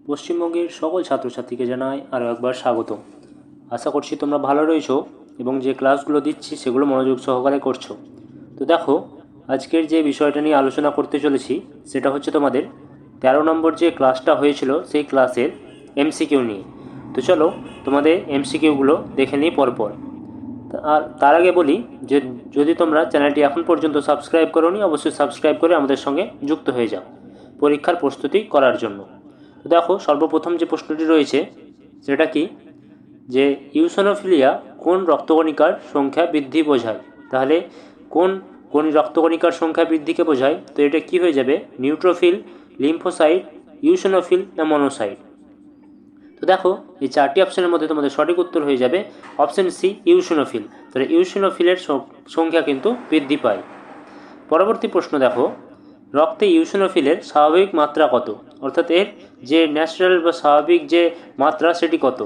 পশ্চিমবঙ্গের সকল ছাত্রছাত্রীকে জানাই আরও একবার স্বাগতম। আশা করছি তোমরা ভালো রয়েছো এবং যে ক্লাসগুলো দিচ্ছি সেগুলো মনোযোগ সহকারে করছো। তো দেখো, আজকের যে বিষয়টা নিয়ে আলোচনা করতে চলেছি সেটা হচ্ছে তোমাদের 13 নম্বর যে ক্লাসটা হয়েছিল সেই ক্লাসের এমসিকিউ নিয়ে। তো চলো তোমাদের এমসিকিউগুলো দেখে নিই পরপর। আর তার আগে বলি যে যদি তোমরা চ্যানেলটি এখন পর্যন্ত সাবস্ক্রাইব করোনি, অবশ্যই সাবস্ক্রাইব করে আমাদের সঙ্গে যুক্ত হয়ে যাও পরীক্ষার প্রস্তুতি করার জন্য। তো দেখো, সর্বপ্রথম যে প্রশ্নটি রয়েছে সেটা কি, যে ইউসোনোফিলিয়া কোন রক্তকণিকার সংখ্যা বৃদ্ধি বোঝায়? তাহলে কোন কোন রক্তকণিকার সংখ্যা বৃদ্ধিকে বোঝায়? তো এটা কি হয়ে যাবে, নিউট্রোফিল, লিম্ফোসাইট, ইউসোনোফিল না মনোসাইট? তো দেখো, এই চারটি অপশনের মধ্যে তোমাদের সঠিক উত্তর হয়ে যাবে অপশন সি, ইউসোনোফিল। তাহলে ইউসোনোফিলের সংখ্যা কিন্তু বৃদ্ধি পায়। পরবর্তী প্রশ্ন দেখো, রক্তে ইউসোনোফিলের স্বাভাবিক মাত্রা কত? অর্থাৎ এর যে ন্যাচারাল বা স্বাভাবিক যে মাত্রা সেটি কত?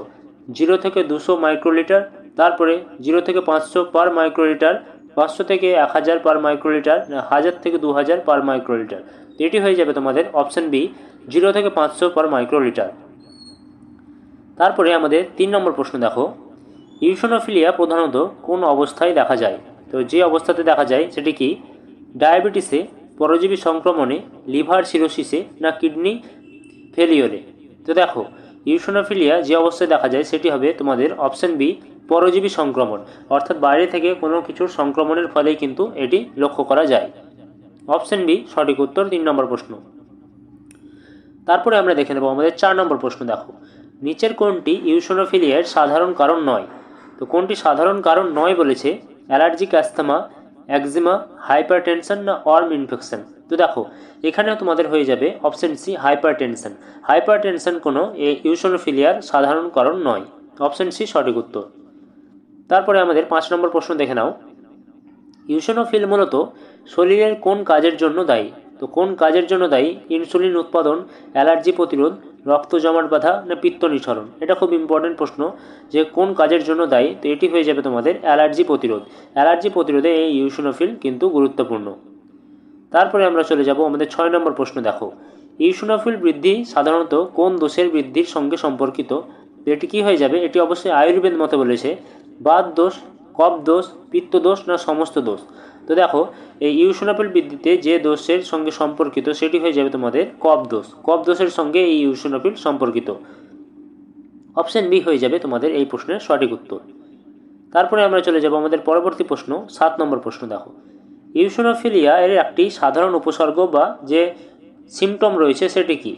0 থেকে 200 মাইক্রোলিটার, তারপরে 0 থেকে 500 পার মাইক্রোলিটার, 500 থেকে 1000 পার মাইক্রোলিটার, 1000 থেকে 2000 পার মাইক্রোলিটার। এটি হয়ে যাবে তোমাদের অপশন বি, 0 থেকে 500 পার মাইক্রোলিটার। তারপরে আমাদের 3 নম্বর প্রশ্ন দেখো, ইউসোনোফিলিয়া প্রধানত কোন অবস্থায় দেখা যায়? তো যে অবস্থাতে দেখা যায় সেটি কি, ডায়াবেটিসে, পরজীবী সংক্রমণে, লিভার সিরোসিসে না কিডনি ফেলিওরে? তো দেখো, ইউসোনোফিলিয়া যে অবস্থায় দেখা যায় সেটি হবে তোমাদের অপশন বি, পরজীবী সংক্রমণ। অর্থাৎ বাইরে থেকে কোনো কিছুর সংক্রমণের ফলেই কিন্তু এটি লক্ষ্য করা যায়। অপশন বি সঠিক উত্তর 3 নম্বর প্রশ্ন। তারপরে আমরা দেখে নেব আমাদের 4 নম্বর প্রশ্ন। দেখো, নিচের কোনটি ইউসোনোফিলিয়ার সাধারণ কারণ নয়? তো কোনটি সাধারণ কারণ নয় বলেছে, অ্যালার্জিক অ্যাস্থমা, একজিমা, হাইপারটেনশন না ওয়ার্ম ইনফেকশন? তো দেখো, এখানেও তোমাদের হয়ে যাবে অপশন সি, হাইপারটেনশন। হাইপারটেনশন কোনো ইউসোনোফিলিয়ার সাধারণ কারণ নয়। অপশন সি সঠিক উত্তর। তারপরে আমাদের 5 নম্বর প্রশ্ন দেখে নাও, ইউসোনোফিল মূলত শরীরের কোন কাজের জন্য দায়ী? তো কোন কাজের জন্য দায়ী? ইনসুলিন উৎপাদন, অ্যালার্জি প্রতিরোধ, রক্ত জমাট বাঁধা না পিত্ত নিঃসরণ? এটা খুব ইম্পর্টেন্ট প্রশ্ন, যে কোন কাজের জন্য দায়ী। তো এটি হয়ে যাবে তোমাদের অ্যালার্জি প্রতিরোধ। অ্যালার্জি প্রতিরোধে এই ইউসোনোফিল কিন্তু গুরুত্বপূর্ণ। তারপরে আমরা চলে যাব আমাদের 6 নম্বর প্রশ্ন। দেখো, ইউসোনোফিল বৃদ্ধি সাধারণত কোন দোষের বৃদ্ধির সঙ্গে সম্পর্কিত? তো এটি কী হয়ে যাবে, এটি অবশ্যই আয়ুর্বেদ মতে বলেছে, বাত দোষ, কফ দোষ, পিত্ত দোষ না সমস্ত দোষ? তো দেখো, এই ইউসোনোফিল বৃদ্ধিতে যে দোষের সঙ্গে সম্পর্কিত সেটি হয়ে যাবে তোমাদের কফ দোষ। কফ দোষের সঙ্গে এই ইউসোনোফিল সম্পর্কিত। অপশন বি হয়ে যাবে তোমাদের এই প্রশ্নের সঠিক উত্তর। তারপরে আমরা চলে যাব আমাদের পরবর্তী প্রশ্ন, 7 নম্বর প্রশ্ন। দেখো, ইউসোনোফিলিয়া এর একটি সাধারণ উপসর্গ বা যে সিমটম রয়েছে সেটি কি?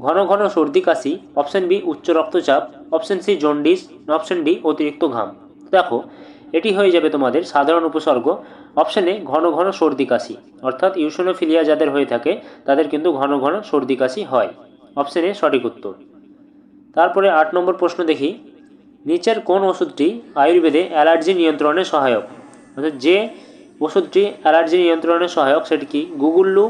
ঘন ঘন সর্দি কাশি, অপশন বি উচ্চ রক্তচাপ, option C jaundice, option D অতিরিক্ত ঘাম? দেখো, এটি হয়ে যাবে তোমাদের সাধারণ উপসর্গ, অপশানে ঘন ঘন সর্দি কাশি। অর্থাৎ ইউসোনোফিলিয়া যাদের হয়ে থাকে তাদের কিন্তু ঘন ঘন সর্দি কাশি হয়। অপশন এ সঠিক উত্তর। তারপরে 8 নম্বর প্রশ্ন দেখি, নিচের কোন ওষুধটি আয়ুর্বেদে অ্যালার্জি নিয়ন্ত্রণে সহায়ক? অর্থাৎ যে ওষুধটি অ্যালার্জি নিয়ন্ত্রণে সহায়ক সেটি কি, গুগুল্লু,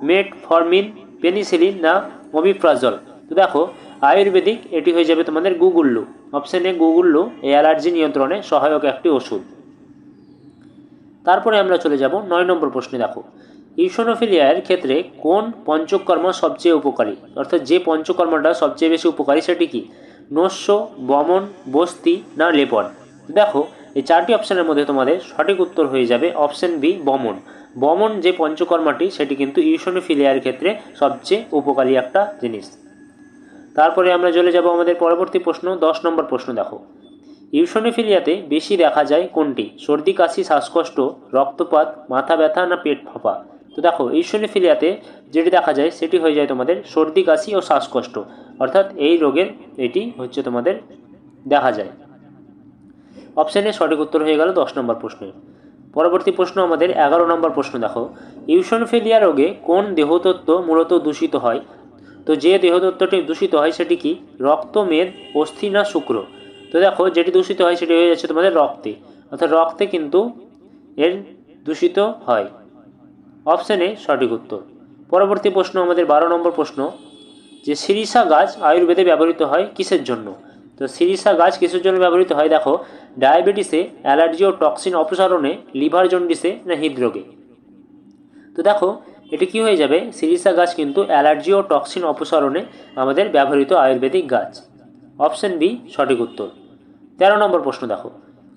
মেটফরমিন, পেনিসিলিন না ওমিপ্রাজল? তো দেখো, আয়ুর্বেদিক এটি হয়ে যাবে তোমাদের গুগুল্লু। অপশন এ গুগুল্লু এই অ্যালার্জি নিয়ন্ত্রণে সহায়ক একটি ওষুধ। তারপরে আমরা চলে যাব 9 নম্বর প্রশ্নে। দেখো, ইউসোনোফিলিয়ার ক্ষেত্রে কোন পঞ্চকর্ম সবচেয়ে উপকারী? অর্থাৎ যে পঞ্চকর্মটা সবচেয়ে বেশি উপকারী সেটি কি, নস্য, বমন, বস্তি না লেপন? দেখো, এই চারটি অপশানের মধ্যে তোমাদের সঠিক উত্তর হয়ে যাবে অপশন বি, বমন। বমন যে পঞ্চকর্মটি সেটি কিন্তু ইউসোনোফিলিয়ার ক্ষেত্রে সবচেয়ে উপকারী একটা জিনিস। তারপরে আমরা চলে যাব আমাদের পরবর্তী প্রশ্ন, 10 নম্বর প্রশ্ন। দেখো, ইউসোনোফিলিয়াতে বেশি দেখা যায় কোনটি? সর্দি কাশি, শ্বাসকষ্ট, রক্তপাত, মাথা ব্যথা না পেট ফাঁপা? তো দেখো, ইউসোনোফিলিয়াতে যেটি দেখা যায় সেটি হয়ে যায় তোমাদের সর্দি কাশি ও শ্বাসকষ্ট। অর্থাৎ এই রোগের এটি হচ্ছে তোমাদের দেখা যায়। অপশানে সঠিক উত্তর হয়ে গেল 10 নম্বর প্রশ্নের। পরবর্তী প্রশ্ন আমাদের 11 নম্বর প্রশ্ন। দেখো, ইউসোনোফিলিয়া রোগে কোন দেহতত্ত্ব মূলত দূষিত হয়? তো যে দেহতত্ত্বটি দূষিত হয় সেটি কি, রক্ত, মেদ, অস্থি না শুক্র? তো দেখো, যেটি দূষিত হয় সেটি হয়ে যাচ্ছে তোমাদের রক্তে। অর্থাৎ রক্তে কিন্তু এর দূষিত হয়। অপশানে সঠিক উত্তর। পরবর্তী প্রশ্ন আমাদের 12 নম্বর প্রশ্ন, যে সিরিসা গাছ আয়ুর্বেদে ব্যবহৃত হয় কিসের জন্য? তো সিরিসা গাছ কিসের জন্য ব্যবহৃত হয়? দেখো, ডায়াবেটিসে, অ্যালার্জি ও টক্সিন অপসারণে, লিভার জন্ডিসে না হৃদরোগে? তো দেখো, এটি কি হয়ে যাবে, সিরিসা গাছ কিন্তু অ্যালার্জি ও টক্সিন অপসারণে আমাদের ব্যবহৃত আয়ুর্বেদিক গাছ। অপশন বি সঠিক উত্তর। 13 নম্বর প্রশ্ন দেখো,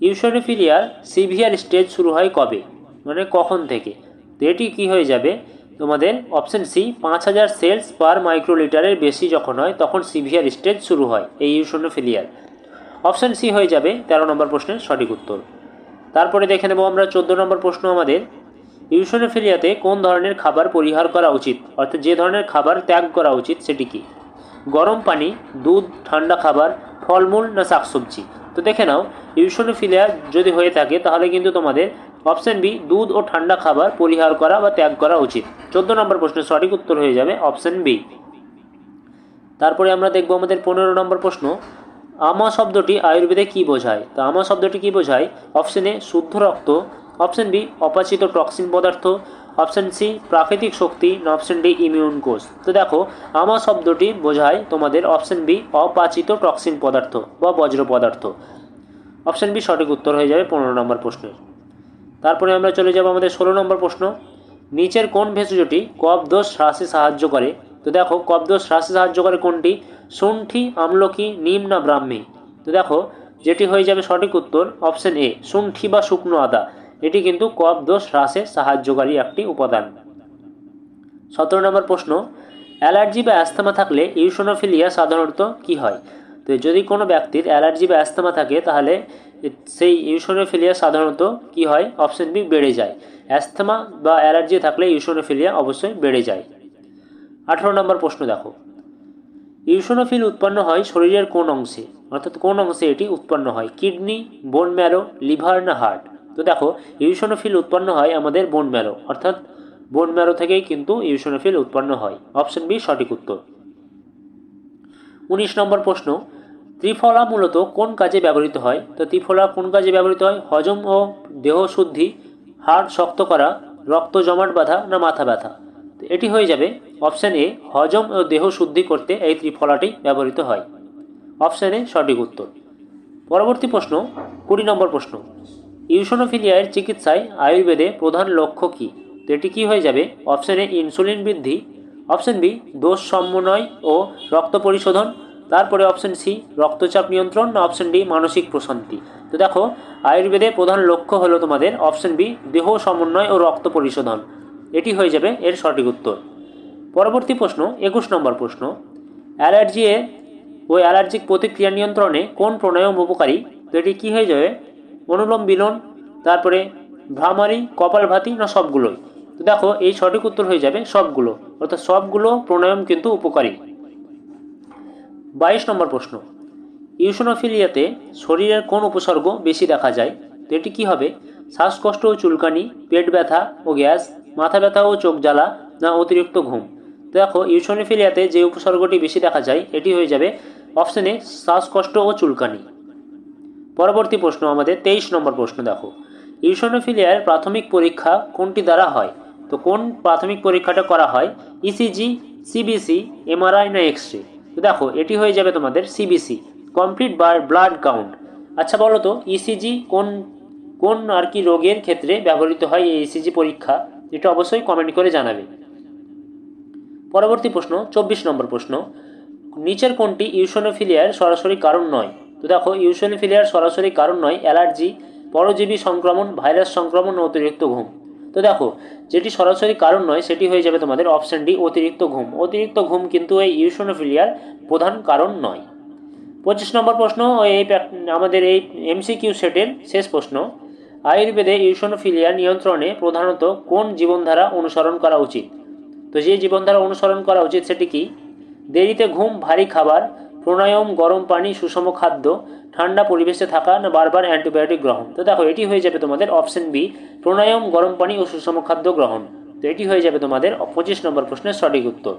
ইউসোনোফিলিয়ার সিভিয়ার স্টেজ শুরু হয় কবে, মানে কখন থেকে? তো এটি কি হয়ে যাবে তোমাদের অপশন সি, 5000 সেলস পার মাইক্রোলিটারের বেশি যখন হয় তখন সিভিয়ার স্টেজ শুরু হয় এই ইউসোনোফিলিয়ার। অপশন সি হয়ে যাবে 13 নম্বর প্রশ্নের সঠিক উত্তর। তারপরে দেখে নেব আমরা 14 নম্বর প্রশ্ন আমাদের, ইউসোনোফিলিয়াতে কোন ধরনের খাবার পরিহার করা উচিত, অর্থাৎ যে ধরনের খাবার ত্যাগ করা উচিত সেটি কি? গরম পানি, দুধ, ঠান্ডা খাবার, ফলমূল না শাকসবজি? তো দেখে নাও, ইউসোনোফিলিয়া যদি হয়ে থাকে তাহলে কিন্তু তোমাদের অপশন বি, দুধ ও ঠান্ডা খাবার পরিহার করা বা ত্যাগ করা উচিত। 14 নম্বর প্রশ্নের সঠিক উত্তর হয়ে যাবে অপশন বি। তারপরে আমরা দেখব আমাদের 15 নম্বর প্রশ্ন, আমা শব্দটি আয়ুর্বেদে কি বোঝায়? তো আমা শব্দটি কি বোঝায়? অপশন এ শুদ্ধ রক্ত, অপশন বি অপাচিত টক্সিন পদার্থ, অপশন সি প্রাকৃতিক শক্তি না অপশন ডি ইমিউন কোষ? তো দেখো, আমা শব্দটি বোঝায় তোমাদের অপশন বি অপাচিত টক্সিন পদার্থ বা বজ্র পদার্থ। অপশন বি সঠিক উত্তর হয়ে যাবে 15 নম্বর প্রশ্নের। তারপরে আমরা চলে যাব আমাদের 16 নম্বর প্রশ্ন, নিচের কোন ভেষজটি কফ দোষ হ্রাসে সাহায্য করে? তো দেখো, কফ দোষ হ্রাসে সাহায্য করে কোনটি? শুণ্ঠি, আমলকি, নিম না ব্রাহ্মী? তো দেখো, যেটি হয়ে যাবে সঠিক উত্তর অপশন এ, শুণ্ঠি বা শুকনো আদা। এটি কিন্তু কফ দোষ হ্রাসে সাহায্যকারী একটি উপাদান। 17 নম্বর প্রশ্ন, অ্যালার্জি বা অ্যাস্থমা থাকলে ইউসোনোফিলিয়া সাধারণত কি হয়? তো যদি কোনো ব্যক্তির অ্যালার্জি বা অ্যাস্থমা থাকে তাহলে সেই ইউসোনোফিলিয়া সাধারণত কি হয়? অপশন বি বেড়ে যায়। অ্যাস্থমা বা অ্যালার্জি থাকলে ইউসোনোফিলিয়া অবশ্যই বেড়ে যায়। 18 নম্বর প্রশ্ন দেখো, ইউসোনোফিল উৎপন্ন হয় শরীরের কোন অংশে, অর্থাৎ কোন অংশে এটি উৎপন্ন হয়? কিডনি, বোন ম্যারো, লিভার না হার্ট? তো দেখো, ইউসোনোফিল উৎপন্ন হয় আমাদের বোন ম্যারো, অর্থাৎ বোন ম্যারো থেকেই কিন্তু ইউসোনোফিল উৎপন্ন হয়। অপশন বি সঠিক উত্তর। 19 নম্বর প্রশ্ন, ত্রিফলা মূলত কোন কাজে ব্যবহৃত হয়? তো ত্রিফলা কোন কাজে ব্যবহৃত হয়? হজম ও দেহ শুদ্ধি, হাড় শক্ত করা, রক্ত জমাট বাঁধা না মাথা ব্যথা? তো এটি হয়ে যাবে অপশান এ, হজম ও দেহ শুদ্ধি করতে এই ত্রিফলাটি ব্যবহৃত হয়। অপশান এ সঠিক উত্তর। পরবর্তী প্রশ্ন 20 নম্বর প্রশ্ন, ইউসোনোফিলিয়ার চিকিৎসায় আয়ুর্বেদে প্রধান লক্ষ্য কী? তো এটি কী হয়ে যাবে? অপশান এ ইনসুলিন বৃদ্ধি, অপশান বি দোষ সমন্বয় ও রক্ত পরিশোধন, তারপরে অপশান সি রক্তচাপ নিয়ন্ত্রণ না অপশান ডি মানসিক প্রশান্তি? তো দেখো, আয়ুর্বেদে প্রধান লক্ষ্য হলো তোমাদের অপশান বি দেহ সমন্বয় ও রক্ত পরিশোধন। এটি হয়ে যাবে এর সঠিক উত্তর। পরবর্তী প্রশ্ন 21 নম্বর প্রশ্ন, অ্যালার্জি ও অ্যালার্জিক প্রতিক্রিয়া নিয়ন্ত্রণে কোন প্রাণায়াম উপকারী? তো এটি কী হয়ে যাবে? অনুলোম বিলোম, তারপরে ভ্রামারি, কপালভাতি না সবগুলোই? তো দেখো, এই সঠিক উত্তর হয়ে যাবে সবগুলো, অর্থাৎ সবগুলো প্রাণায়াম কিন্তু উপকারী। 22 নম্বর প্রশ্ন, ইউসোনোফিলিয়াতে শরীরের কোন উপসর্গ বেশি দেখা যায়? তো এটি কী হবে? শ্বাসকষ্ট ও চুলকানি, পেট ব্যথা ও গ্যাস, মাথা ব্যথা ও চোখ জ্বালা না অতিরিক্ত ঘুম? তো দেখো, ইউসোনোফিলিয়াতে যে উপসর্গটি বেশি দেখা যায় এটি হয়ে যাবে অপশন এ শ্বাসকষ্ট ও চুলকানি। পরবর্তী প্রশ্ন আমাদের 23 নম্বর প্রশ্ন দেখো, ইউসোনোফিলিয়ার প্রাথমিক পরীক্ষা কোনটি দ্বারা হয়? তো কোন প্রাথমিক পরীক্ষাটা করা হয়? ইসিজি, সিবিসি, এমআরআই না এক্স রে? তো দেখো, এটি হয়ে যাবে তোমাদের সিবিসি, কমপ্লিট ব্লাড কাউন্ট। আচ্ছা বলো তো, ইসিজি কোন কোন আর কি রোগের ক্ষেত্রে ব্যবহৃত হয় এই ইসিজি পরীক্ষা? এটা অবশ্যই কমেন্ট করে জানাবে। পরবর্তী প্রশ্ন 24 নম্বর প্রশ্ন, নিচের কোনটি ইউসোনোফিলিয়ার সরাসরি কারণ নয়? তো দেখো, ইউসোনোফিলিয়ার সরাসরি কারণ নয় অ্যালার্জি, পরজীবী সংক্রমণ, ভাইরাস সংক্রমণ ও অতিরিক্ত ঘুম? তো দেখো, যেটি সরাসরি কারণ নয় সেটি হয়ে যাবে তোমাদের অপশন ডি অতিরিক্ত ঘুম। অতিরিক্ত ঘুম কিন্তু এই ইউসোনোফিলিয়ার প্রধান কারণ নয়। 25 নম্বর প্রশ্ন, আমাদের এই এমসিকিউ সেটের শেষ প্রশ্ন, আয়ুর্বেদে ইউসোনোফিলিয়া নিয়ন্ত্রণে প্রধানত কোন জীবনধারা অনুসরণ করা উচিত? তো যে জীবনধারা অনুসরণ করা উচিত সেটি কি? দেরিতে ঘুম, ভারী খাবার, প্রাণায়াম, গরম পানি, সুষম খাদ্য, ঠান্ডা পরিবেশে থাকা না বারবার অ্যান্টিবায়োটিক গ্রহণ? তো দেখো, এটি হয়ে যাবে তোমাদের অপশন বি প্রাণায়াম, গরম পানি ও সুষম খাদ্য গ্রহণ। তো এটি হয়ে যাবে তোমাদের 25 নম্বর প্রশ্নের সঠিক উত্তর।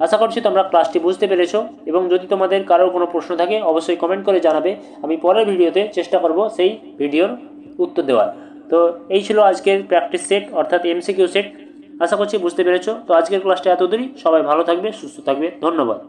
আশা করছি তোমরা ক্লাসটি বুঝতে পেরেছো, এবং যদি তোমাদের কারোর কোনো প্রশ্ন থাকে অবশ্যই কমেন্ট করে জানাবে। আমি পরের ভিডিওতে চেষ্টা করব সেই ভিডিওর উত্তর দেওয়ার। তো এই ছিল আজকের প্র্যাকটিস সেট অর্থাৎ এমসিকিউ সেট। আশা করছি বুঝতে পেরেছো। তো আজকের ক্লাসটা এত দূরই। সবাই ভালো থাকবে, সুস্থ থাকবে। ধন্যবাদ।